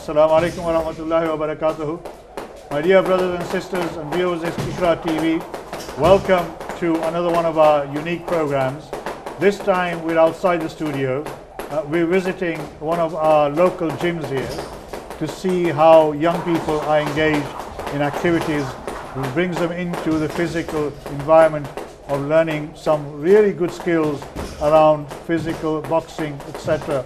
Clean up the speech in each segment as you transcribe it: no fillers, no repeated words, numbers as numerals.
Assalamu alaikum wa rahmatullahi wa barakatuhu. My dear brothers and sisters and viewers of IQRA TV, welcome to another one of our unique programs. This time we're outside the studio. We're visiting one of our local gyms here to see how young people are engaged in activities which brings them into the physical environment of learning some really good skills around physical, boxing, etc.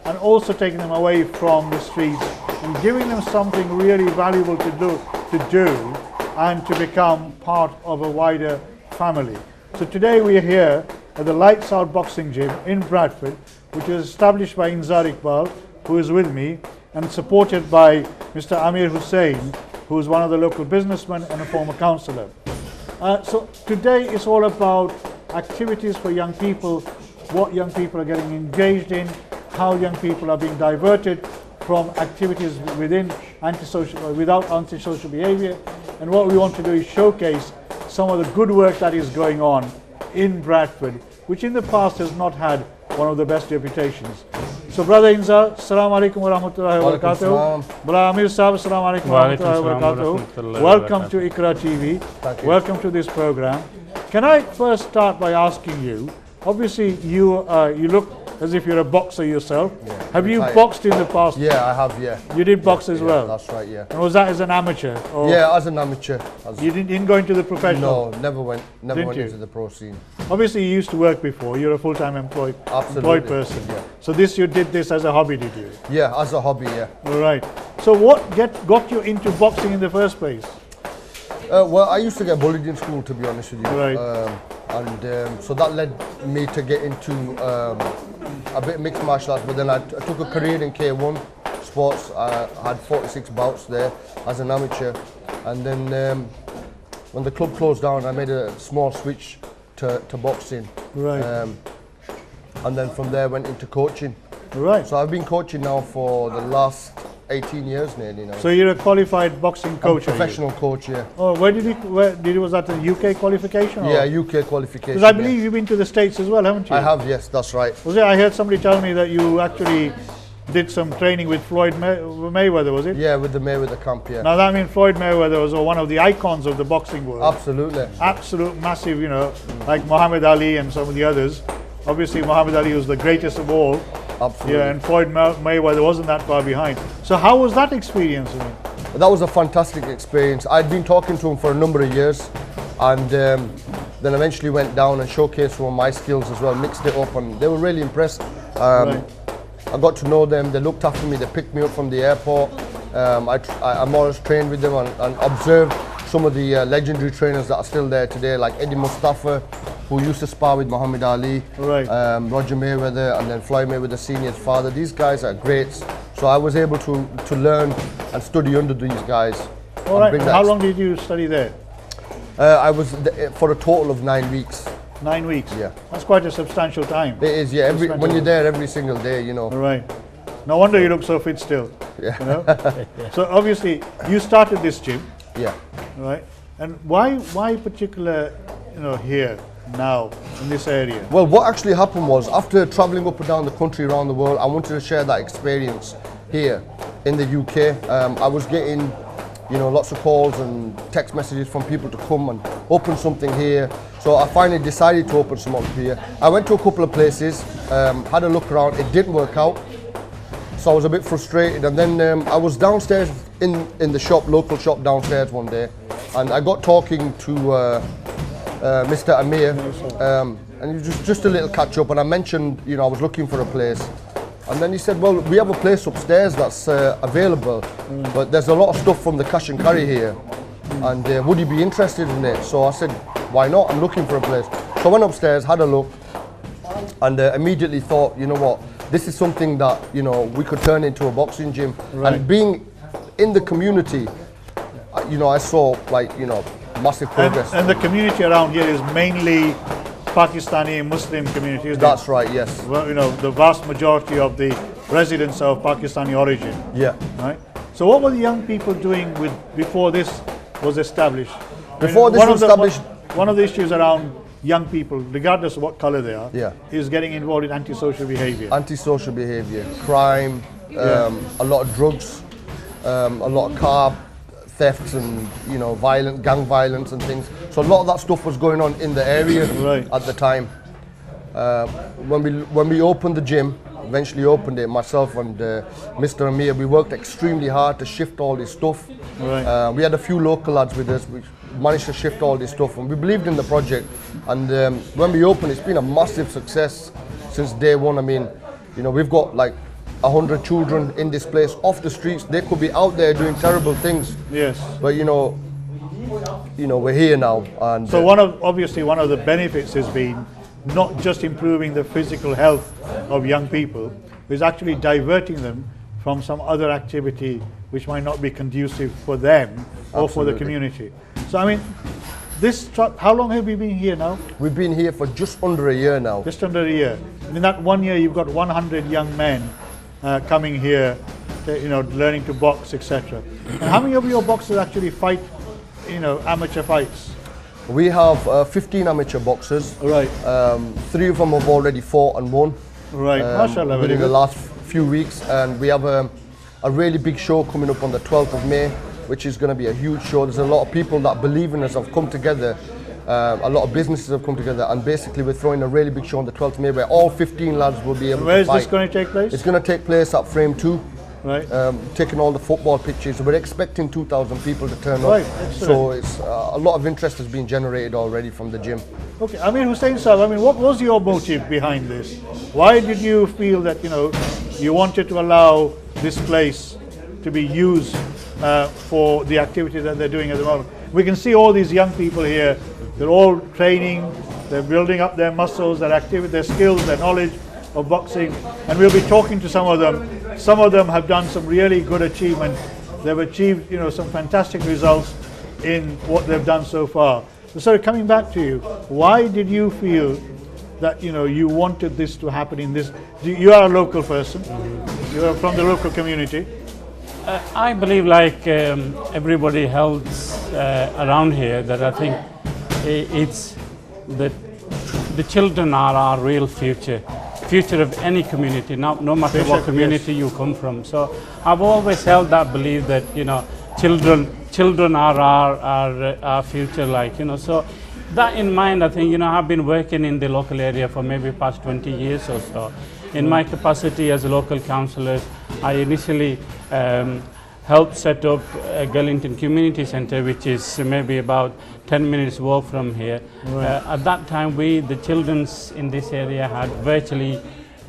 And also taking them away from the streets and giving them something really valuable to do and to become part of a wider family. So today we are here at the Lights Out Boxing Gym in Bradford, which is established by Hasb-e-Haal, who is with me, and supported by Mr. Amir Hussain, who is one of the local businessmen and a former councillor. So today is all about activities for young people, what young people are getting engaged in, how young people are being diverted from activities without antisocial behavior, and what we want to do is showcase some of the good work that is going on in Bradford, which in the past has not had one of the best reputations. So Brother Inza, Assalamu alaikum wa rahmatullahi wa barakatuh. Brother Amir Sahib, Assalamu alaikum wa rahmatullahi wa barakatuh. Welcome to IQRA TV. Welcome to this program. Can I first start by asking you, obviously you look as if you're a boxer yourself. Yeah, have you boxed in the past? Yeah, I have, yeah. You did box as well? That's right, yeah. And was that as an amateur? Or yeah, as an amateur. You didn't go into the professional? No, never went into the pro scene. Obviously you used to work before, you're a full-time employed person. Yeah. So you did this as a hobby, did you? Yeah, as a hobby, yeah. All right. So what got you into boxing in the first place? Well, I used to get bullied in school, to be honest with you. Right. So that led me to get into a bit of mixed martial arts, but then I took a career in K1 sports. I had 46 bouts there as an amateur, and then when the club closed down, I made a small switch to boxing. Right. And then from there went into coaching. Right. So I've been coaching now for the last 18 years nearly now. So you're a qualified boxing coach? Professional coach, yeah. Oh, was that a UK qualification? Yeah, UK qualification. Because I believe you've been to the States as well, haven't you? I have, yes, that's right. I heard somebody tell me that you actually did some training with Floyd Mayweather, was it? Yeah, with the Mayweather camp, yeah. Now that means Floyd Mayweather was one of the icons of the boxing world. Absolutely. Absolute massive, like Muhammad Ali and some of the others. Obviously Muhammad Ali was the greatest of all. Absolutely. Yeah, and Floyd Mayweather wasn't that far behind. So how was that experience? That was a fantastic experience. I'd been talking to him for a number of years, and then eventually went down and showcased some of my skills as well, mixed it up, and they were really impressed. Right. I got to know them, they looked after me, they picked me up from the airport. I more or less trained with them and observed some of the legendary trainers that are still there today, like Eddie Mustafa, who used to spar with Muhammad Ali, right. Roger Mayweather, and then Floyd Mayweather Senior's father. These guys are greats. So I was able to learn and study under these guys. All right. How long did you study there? I was for a total of 9 weeks. 9 weeks? Yeah. That's quite a substantial time. It is, yeah. When you're there every single day, All right. No wonder you look so fit still. Yeah. So obviously you started this gym. Yeah. Right. And why particular, here now in this area? Well, what actually happened was, after traveling up and down the country, around the world, I wanted to share that experience here in the UK. I was getting lots of calls and text messages from people to come and open something here. So I finally decided to open some up here. I went to a couple of places, had a look around. It didn't work out, so I was a bit frustrated. And then I was downstairs in the shop, local shop downstairs one day, and I got talking to Mr. Amir, and it was just a little catch up. And I mentioned, I was looking for a place. And then he said, well, we have a place upstairs that's available, but there's a lot of stuff from the cash and carry here, and would you be interested in it? So I said, why not? I'm looking for a place. So I went upstairs, had a look, and immediately thought, you know what, this is something that, we could turn into a boxing gym. Right. And being in the community, I saw massive progress. And the community around here is mainly Pakistani Muslim community. That's right, yes. Well, the vast majority of the residents are of Pakistani origin. Yeah. Right. So what were the young people doing before this was established? One of the issues around young people, regardless of what color they are, yeah, is getting involved in antisocial behavior. Antisocial behavior, crime, a lot of drugs. a lot of car thefts and gang violence and things. So a lot of that stuff was going on in the area at the time. When we opened the gym, eventually opened it, myself and Mr. Amir, we worked extremely hard to shift all this stuff. We had a few local lads with us. We managed to shift all this stuff, and we believed in the project. And when we opened, it's been a massive success since day one. I mean, we've got like 100 children in this place off the streets. They could be out there doing terrible things. Yes. But we're here now. And so obviously one of the benefits has been not just improving the physical health of young people, is actually diverting them from some other activity which might not be conducive for them or for the community. So I mean, how long have you been here now? We've been here for just under a year now. Just under a year. And in that 1 year, you've got 100 young men coming here, learning to box, etc. And how many of your boxers actually fight, amateur fights? We have 15 amateur boxers. Right. 3 of them have already fought and won. Right. MashaAllah. Within the last few weeks, and we have a really big show coming up on the 12th of May, which is going to be a huge show. There's a lot of people that believe in us have come together. A lot of businesses have come together, and basically we're throwing a really big show on the 12th of May where all 15 lads will be able to fight. Where is this going to take place? It's going to take place at Frame 2. Right. Taking all the football pitches. We're expecting 2,000 people to turn up. Excellent. So it's a lot of interest has been generated already from the gym. Okay, I mean, Hussein Sahab, what was your motive behind this? Why did you feel that, you wanted to allow this place to be used for the activity that they're doing at the moment? We can see all these young people here. They're all training, they're building up their muscles, their activity, their skills, their knowledge of boxing, and we'll be talking to some of them. Some of them have done some really good achievement. They've achieved, some fantastic results in what they've done so far. So coming back to you, why did you feel that you wanted this to happen in this? You are a local person. You are from the local community. I believe, like everybody else around here, that I think it's that the children are our real future of any community, no matter what community you come from. So I've always held that belief that children are our future, so that in mind, I think I've been working in the local area for maybe past 20 years or so. In my capacity as a local councillor, I initially helped set up a Girlington Community Centre, which is maybe about 10 minutes walk from here. Right. At that time, the children in this area had virtually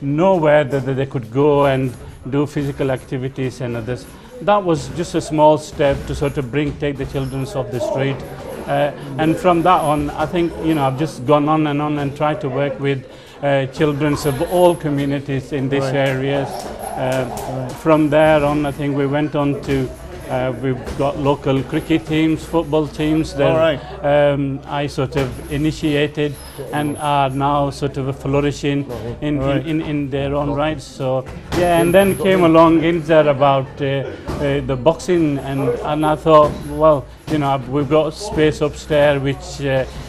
nowhere that they could go and do physical activities and others. That was just a small step to sort of take the children off the street. And from that on, I think, I've just gone on and tried to work with children of all communities in these areas. From there on, I think we went on to, we've got local cricket teams, football teams that I sort of initiated and are now sort of flourishing in their own rights. So and then came along in there about the boxing, and I thought, well, we've got space upstairs which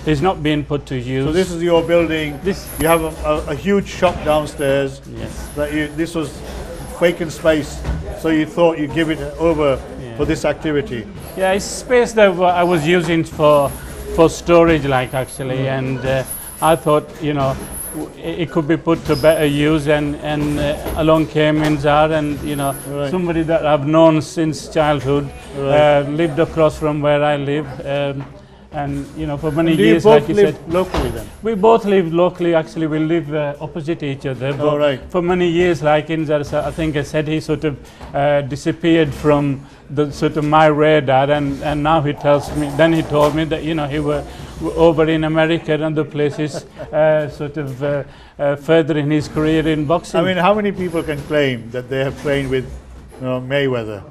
is not being put to use. So this is your building. You have a huge shop downstairs. Yes. This was vacant space, so you thought you'd give it over for this activity. Yeah, it's space that I was using for storage, actually, and I thought, it could be put to better use, and along came Inzar, and somebody that I've known since childhood, lived across from where I live, and for many years, like you said, locally then? We both live locally. Actually, we live opposite each other. But for many years, like Inzar, I think I said, he sort of disappeared from the sort of my radar, and now he tells me. Then he told me that he were over in America and other places, sort of further in his career in boxing. I mean, how many people can claim that they have trained with Mayweather?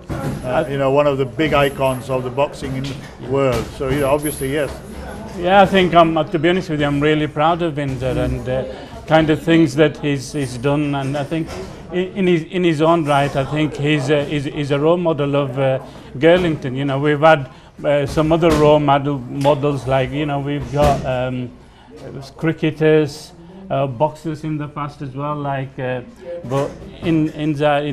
One of the big icons of the boxing world. So obviously, yes. Yeah, I think to be honest with you, I'm really proud of Inzar and kind of things that he's done, and I think in his own right, I think he's a role model of Girlington. We've had some other role models, like we've got cricketers, boxers in the past as well, like but in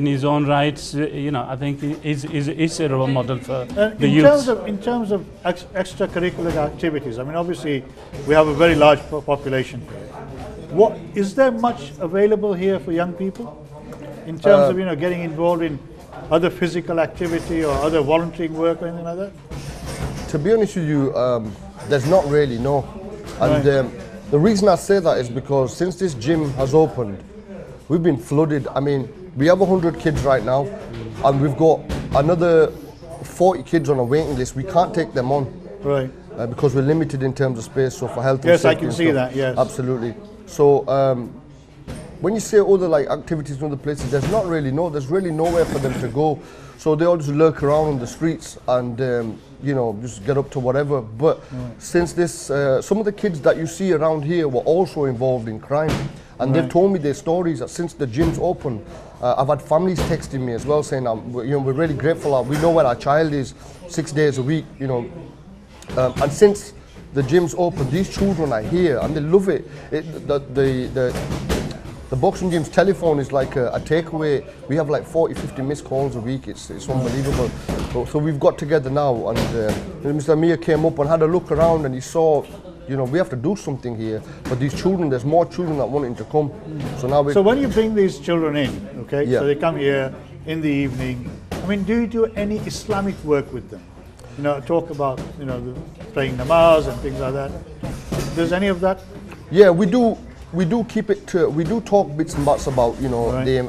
his own rights, I think is a role model for the youth. In terms of extracurricular activities, I mean, obviously we have a very large population here. What is there much available here for young people in terms of getting involved in other physical activity or other volunteering work or anything like that? To be honest with you, there's not really, no. And the reason I say that is because since this gym has opened, we've been flooded. I mean, we have 100 kids right now, and we've got another 40 kids on a waiting list. We can't take them on, right? Because we're limited in terms of space. So for health and yes, safety, I can see that. Yes, absolutely. So when you say other like activities in other places, there's really nowhere for them to go. So they all just lurk around on the streets and just get up to whatever. But since this, some of the kids that you see around here were also involved in crime, and they've told me their stories that since the gym's open, I've had families texting me as well saying, we're really grateful. We know where our child is 6 days a week, and since the gym's open, these children are here and they love it. The boxing gym's telephone is like a takeaway. We have like 40, 50 missed calls a week. It's unbelievable. So we've got together now, and Mr. Amir came up and had a look around, and he saw, we have to do something here. But these children, there's more children that wanting to come. So now So when you bring these children in, okay, yeah. So they come here in the evening. I mean, do you do any Islamic work with them? Talk about the praying namaz and things like that. Does any of that? Yeah, we do. We do keep it to. We do talk bits and bats about the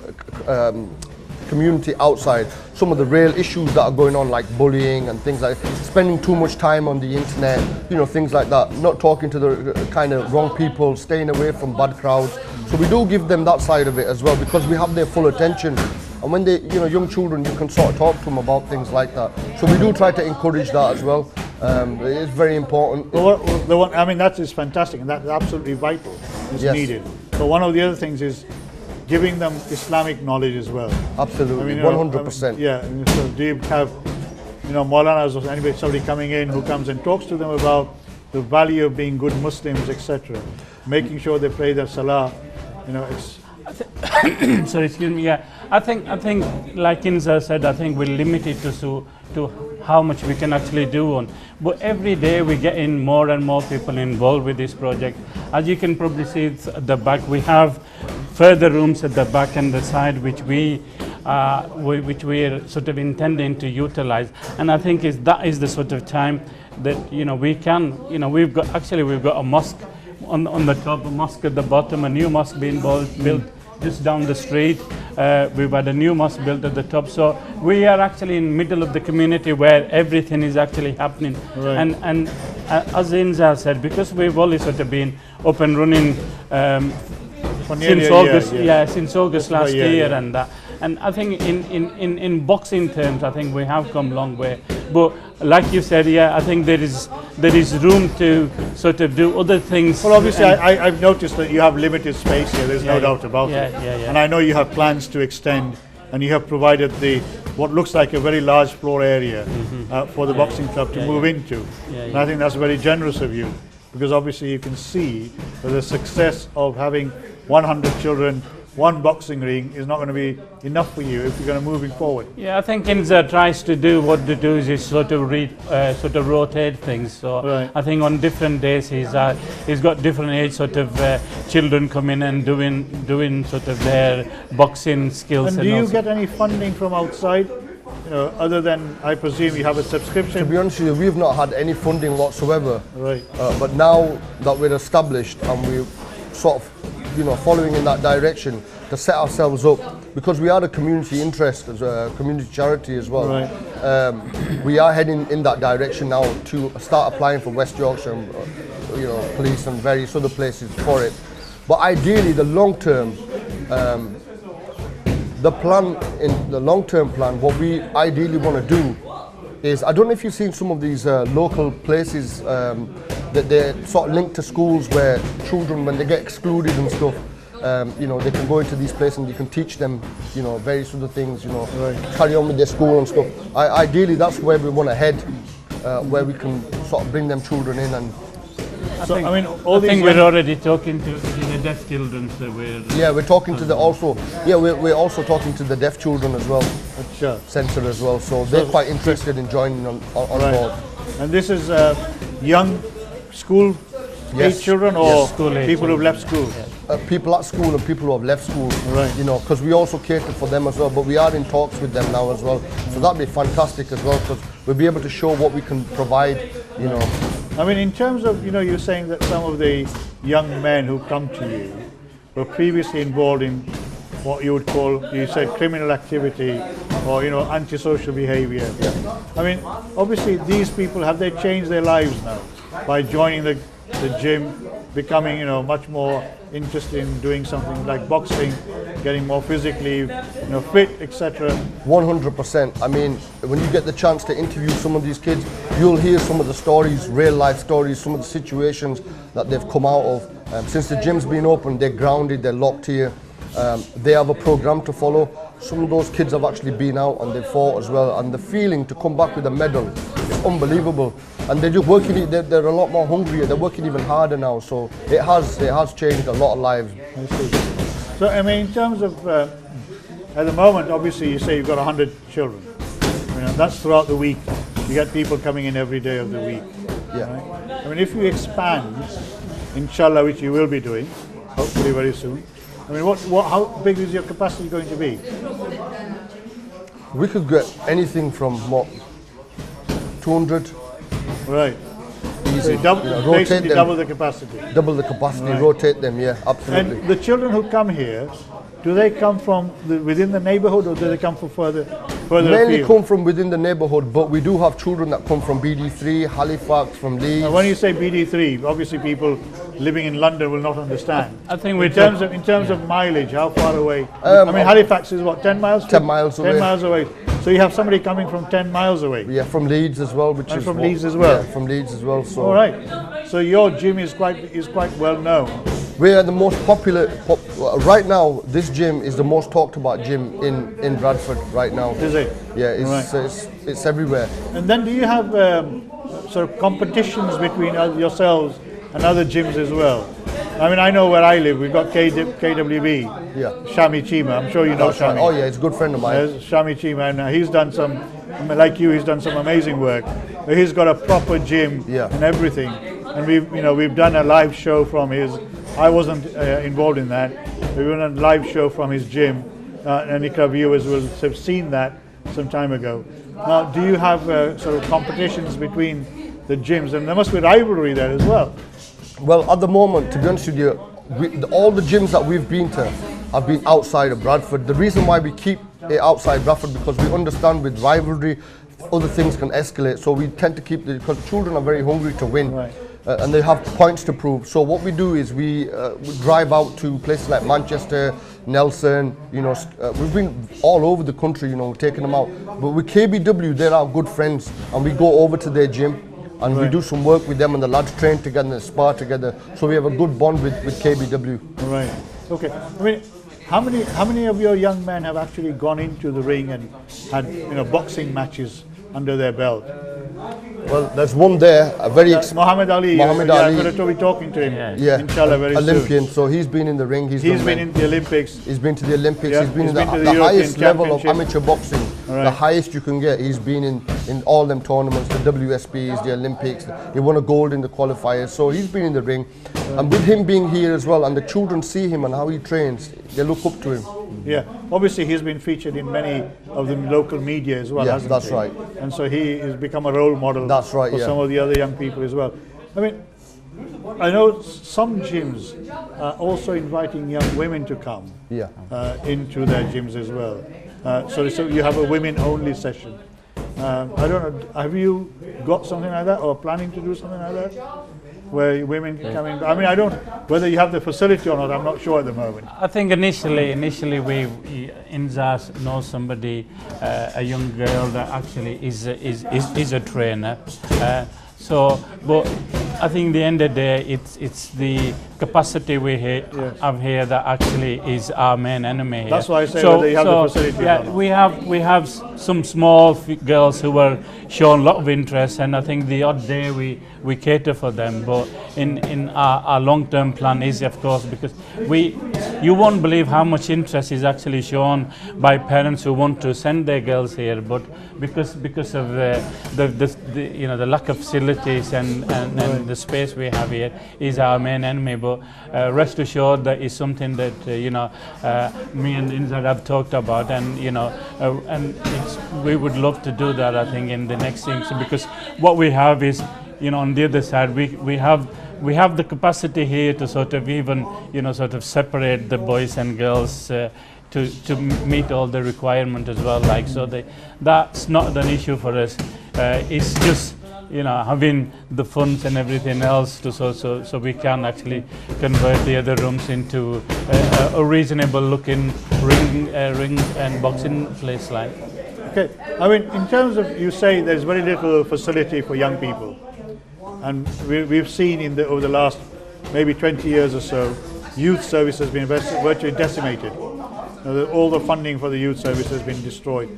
community outside, some of the real issues that are going on, like bullying and things like spending too much time on the internet, things like that. Not talking to the kind of wrong people, staying away from bad crowds. So we do give them that side of it as well, because we have their full attention. And when they, young children, you can sort of talk to them about things like that. So we do try to encourage that as well. It is very important. I mean, that is fantastic, and that's absolutely vital. It's needed. But one of the other things is giving them Islamic knowledge as well. Absolutely, 100%. Yeah. So do you have, Maulanas or somebody coming in who comes and talks to them about the value of being good Muslims, etc., making sure they pray their salah. It's. Sorry, excuse me. Yeah, I think like Inza said, I think we're limited to how much we can actually do on. But every day we get in more and more people involved with this project. As you can probably see at the back, we have further rooms at the back and the side which we are sort of intending to utilize. And I think that is the sort of time that we can. We've got a mosque on the top, a mosque at the bottom, a new mosque being built just down the street. We've had a new mosque built at the top. So we are actually in the middle of the community where everything is actually happening. Right. And as Inza said, because we've always sort of been up and running since August, since August last year, and I think in boxing terms, I think we have come a long way. But like you said, I think there is room to sort of do other things. Well, obviously, I've noticed that you have limited space here. There's no doubt about it. And I know you have plans to extend, and you have provided what looks like a very large floor area for the boxing club to move into. And I think that's very generous of you, because obviously you can see that the success of having 100 children, one boxing ring is not going to be enough for you if you're going to moving forward. Yeah, I think Inza tries to do what to do is sort of rotate things. So I think on different days he's got different age sort of children coming and doing sort of their boxing skills. And do you get any funding from outside? Other than, I presume, you have a subscription? To be honest with you, we've not had any funding whatsoever. Right. But now that we're established and we're sort of following in that direction to set ourselves up, because we are a community interest as a community charity as well. Right. We are heading in that direction now to start applying for West Yorkshire, police and various other places for it. But ideally, the long-term plan, what we ideally want to do is, I don't know if you've seen some of these local places that they're sort of linked to schools where children, when they get excluded and stuff, they can go into these places and you can teach them, various other things, carry on with their school and stuff. Ideally, that's where we want to head, where we can sort of bring them children in and I So think, I mean, all these think young- we're already talking to the deaf children. So we're Yeah, we're talking to the also. Yeah, we're also talking to the deaf children as well, Sure. centre as well. So they're quite interested in joining on Right. board. And this is young school Yes. age children or Yes. School-age people who've children. left school. People at school and people who have left school, Right. you know, because we also cater for them as well, but we are in talks with them now as well. So that'd be fantastic as well, because we'll be able to show what we can provide, you know. I mean, in terms of, you know, you're saying that some of the young men who come to you were previously involved in what you would call, you said, criminal activity or, you know, antisocial behavior. I mean, obviously these people, have they changed their lives now by joining the gym, becoming, you know, much more interested in doing something like boxing, getting more physically, you know, fit, etc. 100%. I mean, when you get the chance to interview some of these kids, you'll hear some of the stories, real life stories, some of the situations that they've come out of. Since the gym's been open, they're grounded, they're locked here. They have a program to follow. Some of those kids have actually been out and they've fought as well. And the feeling to come back with a medal is unbelievable. And they're just working, they're a lot more hungrier, they're working even harder now. So it has changed a lot of lives. I see. So, I mean, in terms of, at the moment, obviously you say you've got 100 children. You know, that's throughout the week. You get people coming in every day of the week. Yeah. Right? I mean, if you expand, inshallah, which you will be doing, hopefully very soon, I mean, how big is your capacity going to be? We could get anything from what, 200, Right. easy. Double, You know, rotate basically them, double the capacity. double the capacity, Right. rotate them, yeah, absolutely. And the children who come here, do they come from within the neighborhood or do they come from further Mainly afield? come from within the neighborhood, but we do have children that come from BD3, Halifax, from Leeds. Now, when you say BD3, obviously people living in London will not understand. I think in terms of mileage, how far away? I mean, Halifax is what, 10 miles? 10 miles 10 away. miles away. So you have somebody coming from 10 miles away. Yeah, from Leeds as well, which And is from what- Leeds as well? Yeah, from Leeds as well. So All right. So your gym is quite well known. we are the most popular. Right now, this gym is the most talked about gym in Bradford right now. Is it? Yeah, Right. it's everywhere. And then do you have sort of competitions between yourselves and other gyms as well? I mean, I know where I live. We've got KWB, Yeah. Shami Chima. I'm sure you know That's right. Shami. Oh yeah, it's a good friend of mine. Yes, Shami Chima, and he's done some, like you, he's done some amazing work. He's got a proper gym Yeah. and everything. And we've done a live show from his. I wasn't involved in that. We've done a live show from his gym, and IQRA viewers will have seen that some time ago. Now, do you have sort of competitions between the gyms? And there must be rivalry there as well. Well, at the moment, to be honest with you, all the gyms that we've been to have been outside of Bradford. The reason why we keep it outside Bradford, because we understand with rivalry, other things can escalate. So we tend to keep because children are very hungry to win. Right. And they have points to prove. So what we do is we drive out to places like Manchester, Nelson. You know, we've been all over the country. You know, taking them out. But with KBW, they're our good friends, and we go over to their gym. And we Right. do some work with them, and the lads train together and spar together. So we have a good bond with KBW. Right. Okay. I mean, how many of your young men have actually gone into the ring and had boxing matches under their belt? Well, there's one there, a very Muhammad Ali. Muhammad yeah, Ali. I'm going to be talking to him. yeah, Inshallah, very Olympian. soon. So he's been in the ring. He's He's done been well. in the Olympics. He's been to the Olympics. Yeah, He's been he's in been to the the European highest level of Championship. amateur boxing. Right. The highest you can get. He's been in all them tournaments, the WSBs, the Olympics. He won a gold in the qualifiers. So he's been in the ring. And with him being here as well, and the children see him and how he trains, they look up to him. Yeah. Obviously, he's been featured in many of the local media as well, Yeah, hasn't that's he? right. And so he has become a role model That's right, for yeah. some of the other young people as well. I mean, I know some gyms are also inviting young women to come Yeah. into their gyms as well. So you have a women-only session. I don't know, have you got something like that or planning to do something like that? Where women can come in? I mean, I don't, whether you have the facility or not, I'm not sure at the moment. I think initially we Inzas know somebody, a young girl that actually is a trainer. But I think in the end of the day, it's the capacity we have here that actually is our main enemy. That's why I say whether you have the facility. Yeah, we have some small girls who are showing a lot of interest, and I think the odd day we cater for them. But in our long-term plan is, of course, because you won't believe how much interest is actually shown by parents who want to send their girls here, but because of the lack of facilities and the space we have here is our main enemy. But rest assured that is something that me and Inzad have talked about, and we would love to do that, I think, in the next thing. So because what we have is, on the other side, we have the capacity here to sort of even sort of separate the boys and girls to meet all the requirement as well. Like, so that's not an issue for us. It's just having the funds and everything else to so we can actually convert the other rooms into a reasonable looking ring and boxing place like. Okay, I mean, in terms of, you say there's very little facility for young people, and we've seen over the last maybe 20 years or so, youth service has been virtually decimated. All the funding for the youth service has been destroyed.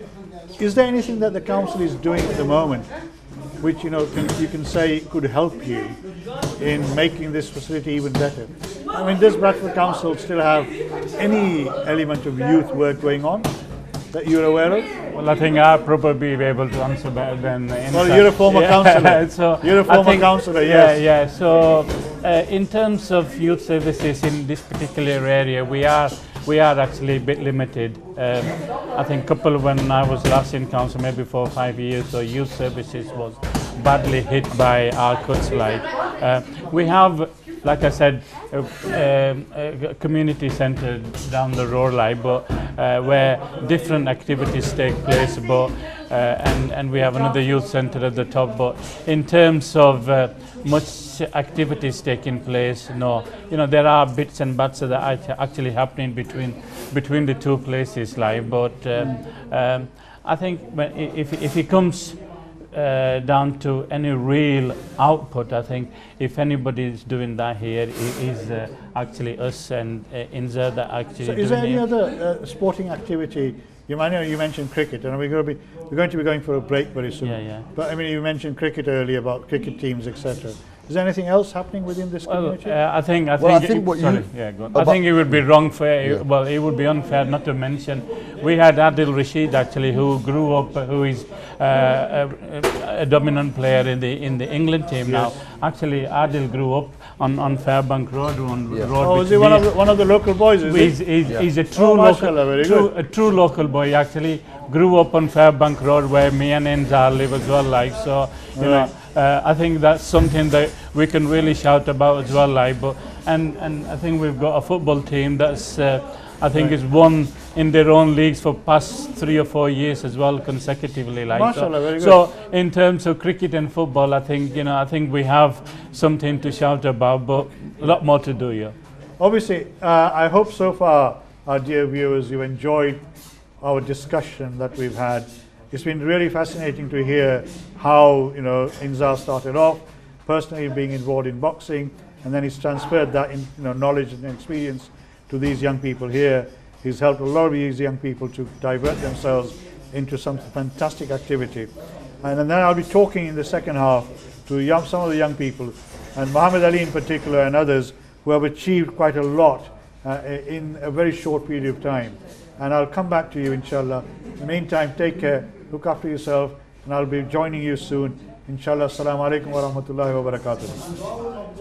Is there anything that the council is doing at the moment which you can say could help you in making this facility even better? I mean, does Bradford Council still have any element of youth work going on that you're aware of? Well, I think I'll probably be able to answer better than Well, you're a former councillor. So you're a former councillor, yes. Yeah. So in terms of youth services in this particular area, we are actually a bit limited. I think when I was last in council, maybe 4 or 5 years, so youth services was badly hit by our cuts. We have, like I said, a community centre down the road, but where different activities take place, but and we have another youth centre at the top. But in terms of much activities taking place, no. There are bits and bats that are actually happening between the two places, but I think if it comes down to any real output, I think if anybody is doing that here, it is actually us and Inza that actually. So, is there any other sporting activity? I know you mentioned cricket, and we're going to be going for a break very soon. Yeah. But I mean, you mentioned cricket earlier, about cricket teams, etc. Is there anything else happening within this community? I think I think it would be wrong for. Well, it would be unfair not to mention. We had Adil Rashid actually, who grew up, who is a dominant player in the England team now. Actually, Adil grew up on Fairbank Road. Oh, is he one of the local boys? He's a true true local boy. Actually, grew up on Fairbank Road where me and Inzar live as well. I think that's something that we can really shout about as well. And I think we've got a football team that's I think is won in their own leagues for past 3 or 4 years as well consecutively. Mashallah, very good. So in terms of cricket and football, I think we have something to shout about, but a lot more to do. Yeah. Obviously, I hope so far, our dear viewers, you enjoyed our discussion that we've had. It's been really fascinating to hear how Inzar started off, personally being involved in boxing, and then he's transferred that knowledge and experience to these young people here. He's helped a lot of these young people to divert themselves into some fantastic activity. And then I'll be talking in the second half to some of the young people, and Muhammad Ali in particular and others who have achieved quite a lot in a very short period of time. And I'll come back to you, inshallah. In the meantime, take care, look after yourself, and I'll be joining you soon. Inshallah. Assalamu alaikum wa rahmatullahi wa barakatuh.